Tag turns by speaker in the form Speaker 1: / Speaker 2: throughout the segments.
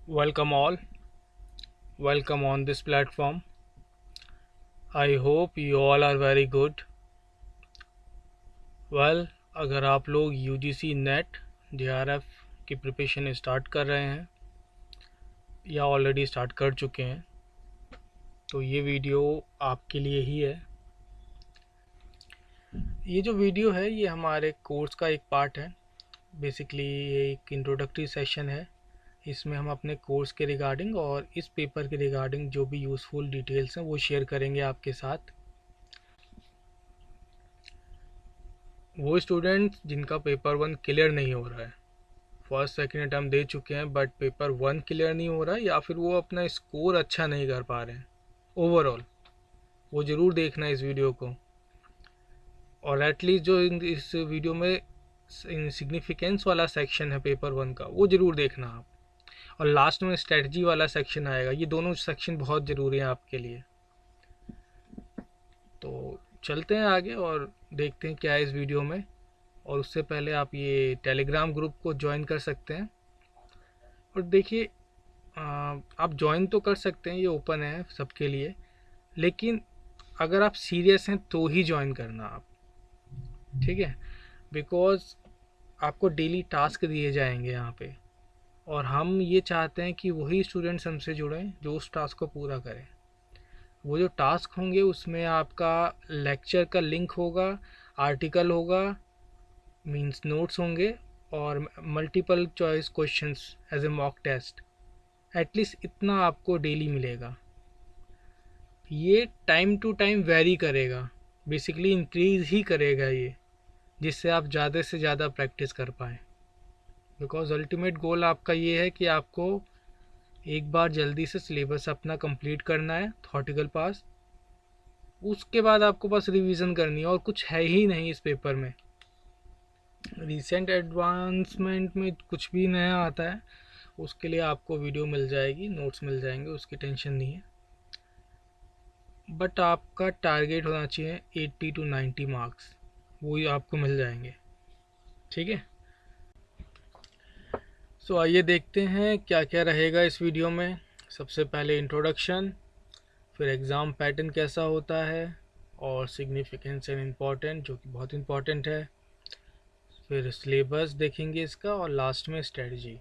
Speaker 1: Welcome all, welcome on this platform. I hope you all are very good. Well, अगर आप लोग UGC net JRF की preparation start कर रहे हैं या ऑलरेडी स्टार्ट कर चुके हैं तो ये वीडियो आपके लिए ही है। ये जो वीडियो है ये हमारे कोर्स का एक पार्ट है। बेसिकली ये एक इंट्रोडक्टरी सेशन है। इसमें हम अपने कोर्स के रिगार्डिंग और इस पेपर के रिगार्डिंग जो भी यूज़फुल डिटेल्स हैं वो शेयर करेंगे आपके साथ। वो स्टूडेंट्स जिनका पेपर 1 क्लियर नहीं हो रहा है, फर्स्ट सेकंड अटैम्प्ट दे चुके हैं बट पेपर 1 क्लियर नहीं हो रहा है या फिर वो अपना स्कोर अच्छा नहीं कर पा रहे हैं ओवरऑल, वो ज़रूर देखना इस वीडियो को। और एटलीस्ट जो इस वीडियो में सिग्निफिकेंस वाला सेक्शन है पेपर 1 का वो ज़रूर देखना आप। और लास्ट में स्ट्रेटजी वाला सेक्शन आएगा। ये दोनों सेक्शन बहुत ज़रूरी हैं आपके लिए। तो चलते हैं आगे और देखते हैं क्या है इस वीडियो में। और उससे पहले आप ये टेलीग्राम ग्रुप को ज्वाइन कर सकते हैं। और देखिए, आप ज्वाइन तो कर सकते हैं, ये ओपन है सबके लिए, लेकिन अगर आप सीरियस हैं तो ही ज्वाइन करना आप, ठीक है। बिकॉज़ आपको डेली टास्क दिए जाएंगे यहाँ पे और हम ये चाहते हैं कि वही स्टूडेंट्स हमसे जुड़ें जो उस टास्क को पूरा करें। वो जो टास्क होंगे उसमें आपका लेक्चर का लिंक होगा, आर्टिकल होगा, मींस नोट्स होंगे और multiple choice questions as a mock test. At least इतना आपको डेली मिलेगा। ये टाइम टू टाइम वेरी करेगा, बेसिकली इंक्रीज ही करेगा ये, जिससे आप ज़्यादा से ज़्यादा प्रैक्टिस कर पाएँ। बिकॉज अल्टीमेट गोल आपका ये है कि आपको एक बार जल्दी से सिलेबस अपना कंप्लीट करना है, थॉटिकल पास। उसके बाद आपको बस रिवीजन करनी है और कुछ है ही नहीं इस पेपर में। रिसेंट एडवांसमेंट में कुछ भी नया आता है उसके लिए आपको वीडियो मिल जाएगी, नोट्स मिल जाएंगे, उसकी टेंशन नहीं है। बट आपका टारगेट होना चाहिए 80 to 90 मार्क्स, वो ही आपको मिल जाएंगे, ठीक है। सो आइए देखते हैं क्या क्या रहेगा इस वीडियो में। सबसे पहले इंट्रोडक्शन, फिर एग्ज़ाम पैटर्न कैसा होता है और सिग्निफिकेंस एंड इम्पॉर्टेंट जो कि बहुत इम्पॉर्टेंट है, फिर सिलेबस देखेंगे इसका और लास्ट में स्ट्रेटजी।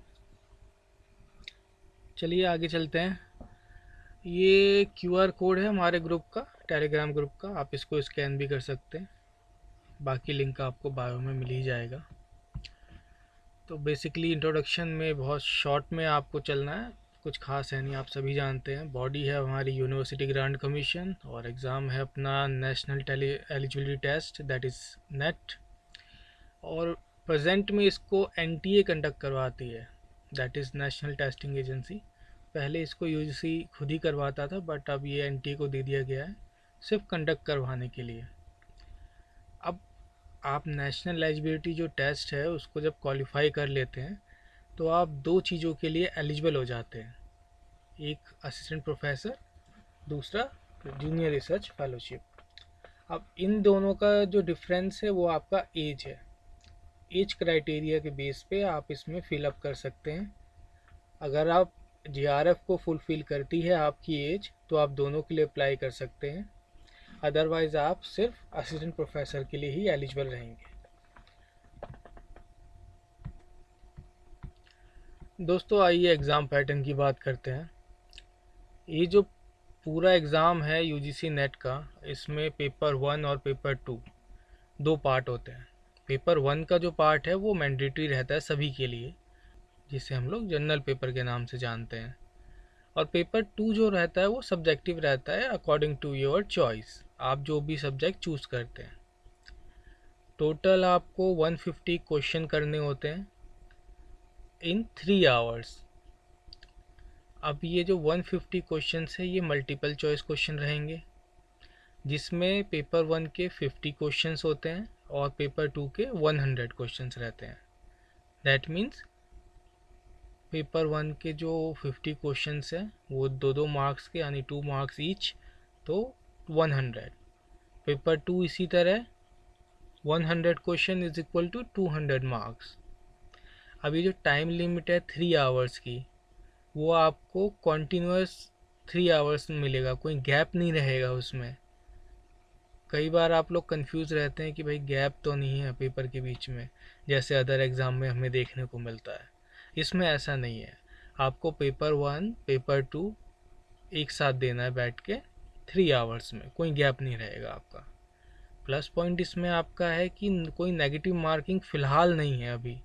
Speaker 1: चलिए आगे चलते हैं। ये QR कोड है हमारे ग्रुप का, टेलीग्राम ग्रुप का, आप इसको स्कैन भी कर सकते हैं। बाकी लिंक आपको बायो में मिल ही जाएगा। तो बेसिकली इंट्रोडक्शन में बहुत शॉर्ट में आपको चलना है, कुछ खास है नहीं, आप सभी जानते हैं। बॉडी है हमारी यूनिवर्सिटी ग्रांट कमीशन और एग्ज़ाम है अपना national eligibility test that is NET. और प्रेजेंट में इसको NTA कंडक्ट करवाती है, that is national testing agency. पहले इसको UGC खुद ही करवाता था बट अब ये NTA को दे दिया गया है सिर्फ कंडक्ट करवाने के लिए। अब आप नेशनल एलिजिबिलिटी जो टेस्ट है उसको जब क्वालिफाई कर लेते हैं तो आप दो चीज़ों के लिए एलिजिबल हो जाते हैं, एक असिस्टेंट प्रोफेसर, दूसरा जूनियर रिसर्च फेलोशिप। अब इन दोनों का जो डिफरेंस है वो आपका एज है। एज क्राइटेरिया के बेस पे आप इसमें फिलअप कर सकते हैं। अगर आप JRF को फुलफ़िल करती है आपकी एज तो आप दोनों के लिए अप्लाई कर सकते हैं, अदरवाइज़ आप सिर्फ असिस्टेंट प्रोफेसर के लिए ही एलिजिबल रहेंगे। दोस्तों आइए एग्ज़ाम पैटर्न की बात करते हैं। ये जो पूरा एग्ज़ाम है UGC नेट का, इसमें पेपर 1 और पेपर 2 दो पार्ट होते हैं। पेपर 1 का जो पार्ट है वो मैंडेटरी रहता है सभी के लिए, जिसे हम लोग जनरल पेपर के नाम से जानते हैं। और पेपर 2 जो रहता है वो सब्जेक्टिव रहता है अकॉर्डिंग टू योर चॉइस, आप जो भी सब्जेक्ट चूज़ करते हैं। टोटल आपको 150 क्वेश्चन करने होते हैं इन 3 आवर्स। अब ये जो 150 क्वेश्चन है ये मल्टीपल चॉइस क्वेश्चन रहेंगे, जिसमें पेपर 1 के 50 क्वेश्चंस होते हैं और पेपर 2 के 100 क्वेश्चंस रहते हैं। दैट मीन्स पेपर 1 के जो 50 क्वेश्चंस हैं वो दो मार्क्स के, यानी 2 मार्क्स ईच, तो 100। पेपर 2 इसी तरह 100 question is equal to 200 marks. अब ये जो टाइम लिमिट है 3 आवर्स की, वो आपको कॉन्टीन्यूअस 3 आवर्स में मिलेगा, कोई गैप नहीं रहेगा उसमें। कई बार आप लोग कंफ्यूज रहते हैं कि भाई गैप तो नहीं है पेपर के बीच में, जैसे अदर एग्ज़ाम में हमें देखने को मिलता है। इसमें ऐसा नहीं है। आपको पेपर 1 पेपर 2 एक साथ देना है बैठ के 3 आवर्स में, कोई गैप नहीं रहेगा आपका। प्लस पॉइंट इसमें आपका है कि कोई नेगेटिव मार्किंग फ़िलहाल नहीं है अभी,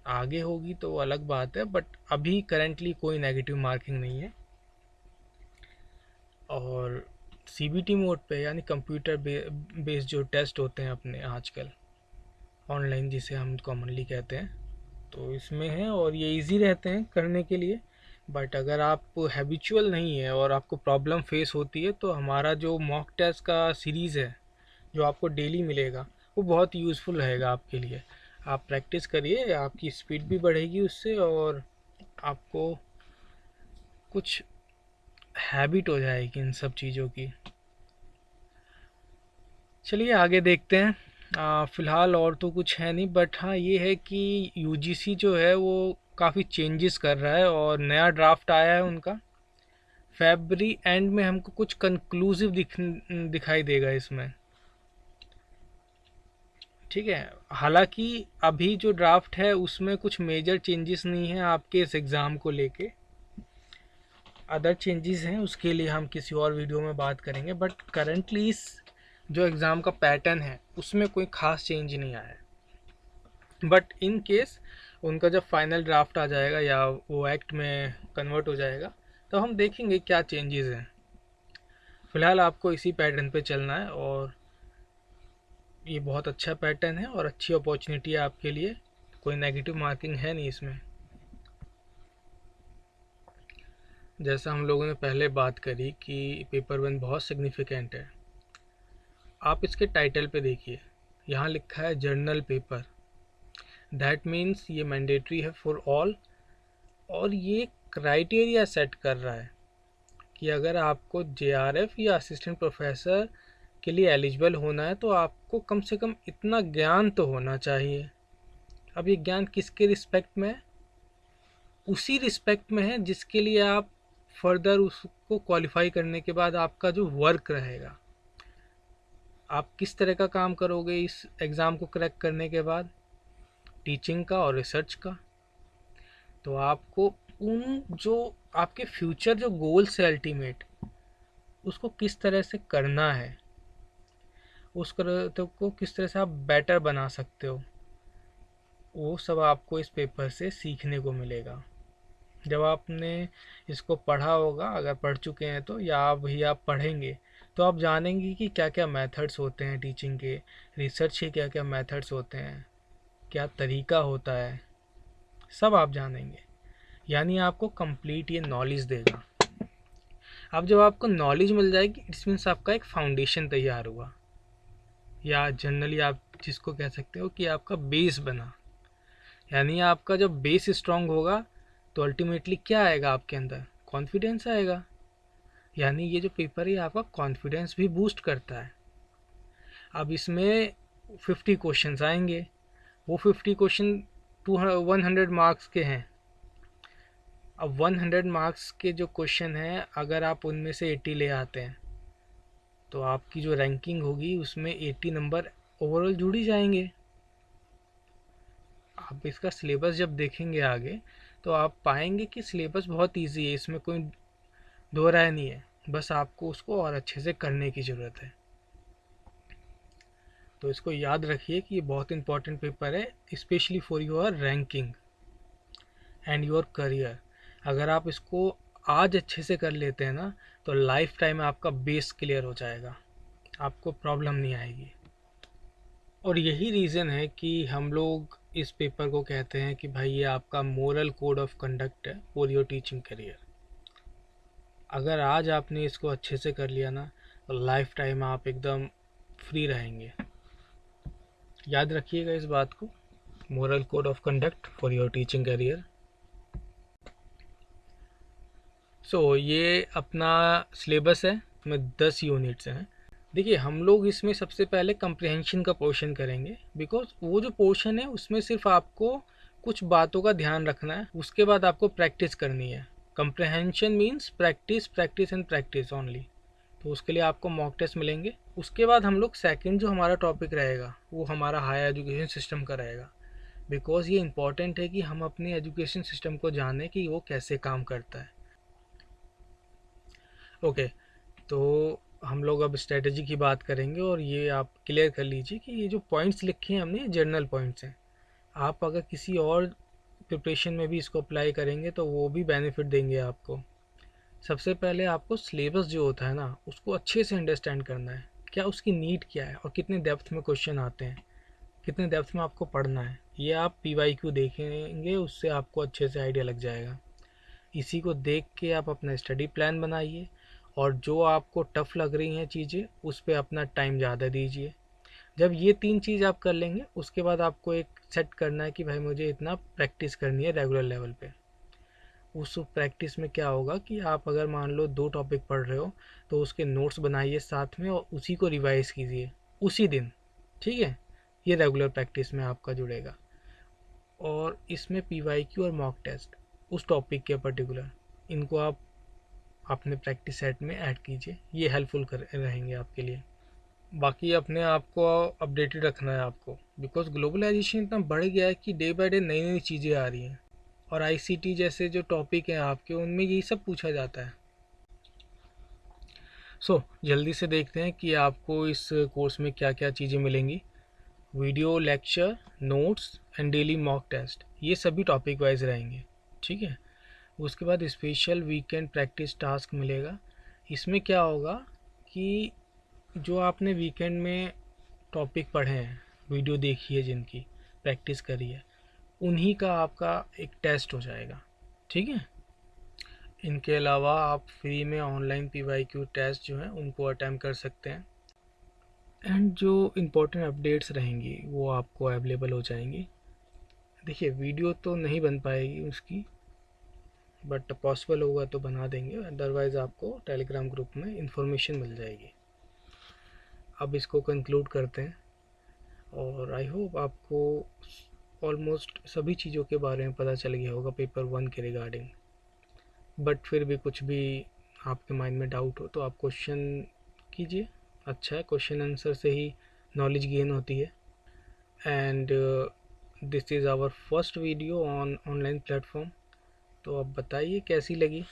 Speaker 1: आगे होगी तो वो अलग बात है, बट अभी करेंटली कोई नेगेटिव मार्किंग नहीं है। और सीबीटी मोड पे, यानी कंप्यूटर बेस्ड जो टेस्ट होते हैं अपने आजकल ऑनलाइन, जिसे हम कॉमनली कहते हैं, तो इसमें है और ये इजी रहते हैं करने के लिए। बट अगर आप हैबिचुअल नहीं है और आपको प्रॉब्लम फेस होती है, तो हमारा जो मॉक टेस्ट का सीरीज़ है जो आपको डेली मिलेगा, वो बहुत यूज़फुल रहेगा आपके लिए। आप प्रैक्टिस करिए, आपकी स्पीड भी बढ़ेगी उससे और आपको कुछ हैबिट हो जाएगी इन सब चीज़ों की। चलिए आगे देखते हैं। फ़िलहाल और तो कुछ है नहीं, बट हाँ ये है कि यूजीसी जो है वो काफ़ी चेंजेस कर रहा है और नया ड्राफ्ट आया है उनका। फरवरी एंड में हमको कुछ कंक्लूसिव दिखाई देगा इसमें, ठीक है। हालांकि अभी जो ड्राफ्ट है उसमें कुछ मेजर चेंजेस नहीं है आपके इस एग्ज़ाम को लेके। अदर चेंजेस हैं, उसके लिए हम किसी और वीडियो में बात करेंगे, बट करंटली इस जो एग्ज़ाम का पैटर्न है उसमें कोई ख़ास चेंज नहीं आया है। बट इन केस उनका जब फाइनल ड्राफ्ट आ जाएगा या वो एक्ट में कन्वर्ट हो जाएगा, तो हम देखेंगे क्या चेंजेस हैं। फ़िलहाल आपको इसी पैटर्न पे चलना है और ये बहुत अच्छा पैटर्न है और अच्छी अपॉर्चुनिटी है आपके लिए। कोई नेगेटिव मार्किंग है नहीं इसमें। जैसा हम लोगों ने पहले बात करी कि पेपर 1 बहुत सिग्निफिकेंट है, आप इसके टाइटल पे देखिए, यहाँ लिखा है जर्नल पेपर। दैट मीन्स ये मैंडेटरी है फॉर ऑल, और ये क्राइटेरिया सेट कर रहा है कि अगर आपको जेआरएफ या असिस्टेंट प्रोफेसर के लिए एलिजिबल होना है तो आपको कम से कम इतना ज्ञान तो होना चाहिए। अब ये ज्ञान किसके रिस्पेक्ट में है? उसी रिस्पेक्ट में है जिसके लिए आप फर्दर उसको क्वालिफाई करने के बाद आपका जो वर्क रहेगा, आप किस तरह का काम करोगे इस एग्ज़ाम को क्रैक करने के बाद, टीचिंग का और रिसर्च का। तो आपको उन जो आपके फ्यूचर जो गोल्स है अल्टीमेट, उसको किस तरह से करना है, तो को किस तरह से आप बेटर बना सकते हो, वो सब आपको इस पेपर से सीखने को मिलेगा। जब आपने इसको पढ़ा होगा, अगर पढ़ चुके हैं तो, या अभी आप पढ़ेंगे, तो आप जानेंगे कि क्या क्या मेथड्स होते हैं टीचिंग के, रिसर्च के क्या क्या मेथड्स होते हैं, क्या तरीका होता है, सब आप जानेंगे। यानी आपको कंप्लीट ये नॉलेज देगा। अब जब आपको नॉलेज मिल जाएगी, इट्स मीन्स आपका एक फाउंडेशन तैयार हुआ, या जनरली आप जिसको कह सकते हो कि आपका बेस बना। यानी आपका जब बेस स्ट्रांग होगा तो अल्टीमेटली क्या आएगा आपके अंदर? कॉन्फिडेंस आएगा। यानी ये जो पेपर है आपका कॉन्फिडेंस भी बूस्ट करता है। अब इसमें 50 क्वेश्चंस आएंगे, वो 50 क्वेश्चन 100 मार्क्स के हैं। अब 100 मार्क्स के जो क्वेश्चन हैं, अगर आप उनमें से 80 ले आते हैं तो आपकी जो रैंकिंग होगी उसमें 80 नंबर ओवरऑल जुड़ ही जाएंगे। आप इसका सिलेबस जब देखेंगे आगे, तो आप पाएंगे कि सिलेबस बहुत इजी है, इसमें कोई दो राय नहीं है, बस आपको उसको और अच्छे से करने की ज़रूरत है। तो इसको याद रखिए कि ये बहुत इंपॉर्टेंट पेपर है, specially for your ranking and your career. अगर आप इसको आज अच्छे से कर लेते हैं ना, तो लाइफ टाइम आपका बेस क्लियर हो जाएगा, आपको प्रॉब्लम नहीं आएगी। और यही रीज़न है कि हम लोग इस पेपर को कहते हैं कि भाई ये आपका मोरल कोड ऑफ कंडक्ट है फॉर योर टीचिंग करियर। अगर आज आपने इसको अच्छे से कर लिया ना, तो लाइफ टाइम आप एकदम फ्री रहेंगे। याद रखिएगा इस बात को, moral code of conduct for your teaching career. ये अपना सिलेबस है, इसमें 10 यूनिट्स हैं। देखिए हम लोग इसमें सबसे पहले कंप्रिहेंशन का पोर्शन करेंगे, बिकॉज वो जो पोर्शन है उसमें सिर्फ आपको कुछ बातों का ध्यान रखना है, उसके बाद आपको प्रैक्टिस करनी है। Comprehension means practice, practice and practice only. तो उसके लिए आपको मॉक टेस्ट मिलेंगे। उसके बाद हम लोग सेकंड जो हमारा टॉपिक रहेगा वो हमारा हायर एजुकेशन सिस्टम का रहेगा, बिकॉज ये इम्पॉर्टेंट है कि हम अपने एजुकेशन सिस्टम को जानें कि वो कैसे काम करता है। ओके, तो हम लोग अब स्ट्रेटजी की बात करेंगे, और ये आप क्लियर कर लीजिए कि ये जो पॉइंट्स लिखे हैं हमने, जर्नल पॉइंट्स हैं। आप अगर किसी और प्रिपरेशन में भी इसको अप्लाई करेंगे तो वो भी बेनिफिट देंगे आपको। सबसे पहले आपको सिलेबस जो होता है ना, उसको अच्छे से अंडरस्टैंड करना है, क्या उसकी नीड क्या है और कितने डेप्थ में क्वेश्चन आते हैं, कितने डेप्थ में आपको पढ़ना है। ये आप PYQ देखेंगे, उससे आपको अच्छे से आइडिया लग जाएगा। इसी को देख के आप अपना स्टडी प्लान बनाइए, और जो आपको टफ़ लग रही हैं चीज़ें उस पर अपना टाइम ज़्यादा दीजिए। जब ये 3 चीज़ आप कर लेंगे, उसके बाद आपको एक सेट करना है कि भाई मुझे इतना प्रैक्टिस करनी है रेगुलर लेवल पे। उस प्रैक्टिस में क्या होगा कि आप अगर मान लो 2 टॉपिक पढ़ रहे हो तो उसके नोट्स बनाइए साथ में, और उसी को रिवाइज़ कीजिए उसी दिन, ठीक है। ये रेगुलर प्रैक्टिस में आपका जुड़ेगा। और इसमें PYQ और मॉक टेस्ट उस टॉपिक के पर्टिकुलर, इनको आप अपने प्रैक्टिस सेट में ऐड कीजिए, ये हेल्पफुल कर रहेंगे आपके लिए। बाकी अपने आप को अपडेटेड रखना है आपको, बिकॉज ग्लोबलाइजेशन इतना बढ़ गया है कि डे बाय डे नई नई चीज़ें आ रही हैं, और ICT जैसे जो टॉपिक हैं आपके, उनमें यही सब पूछा जाता है। जल्दी से देखते हैं कि आपको इस कोर्स में क्या क्या चीज़ें मिलेंगी। Video lecture, notes and daily mock test, ये सभी टॉपिक वाइज रहेंगे, ठीक है। उसके बाद स्पेशल वीकेंड प्रैक्टिस टास्क मिलेगा। इसमें क्या होगा कि जो आपने वीकेंड में टॉपिक पढ़े हैं, वीडियो देखी है, जिनकी प्रैक्टिस करी है, उन्हीं का आपका एक टेस्ट हो जाएगा, ठीक है। इनके अलावा आप फ्री में ऑनलाइन PYQ टेस्ट जो हैं उनको अटैम्प्ट कर सकते हैं, एंड जो इम्पोर्टेंट अपडेट्स रहेंगी वो आपको अवेलेबल हो जाएंगी। देखिए, वीडियो तो नहीं बन पाएगी उसकी, बट पॉसिबल होगा तो बना देंगे, अदरवाइज़ आपको टेलीग्राम ग्रुप में इंफॉर्मेशन मिल जाएगी। अब इसको कंक्लूड करते हैं, और आई होप आपको ऑलमोस्ट सभी चीज़ों के बारे में पता चल गया होगा पेपर 1 के रिगार्डिंग। बट फिर भी कुछ भी आपके माइंड में डाउट हो तो आप क्वेश्चन कीजिए। अच्छा है, क्वेश्चन आंसर से ही नॉलेज गेन होती है। And this is our first video on online platform. तो आप बताइए कैसी लगी।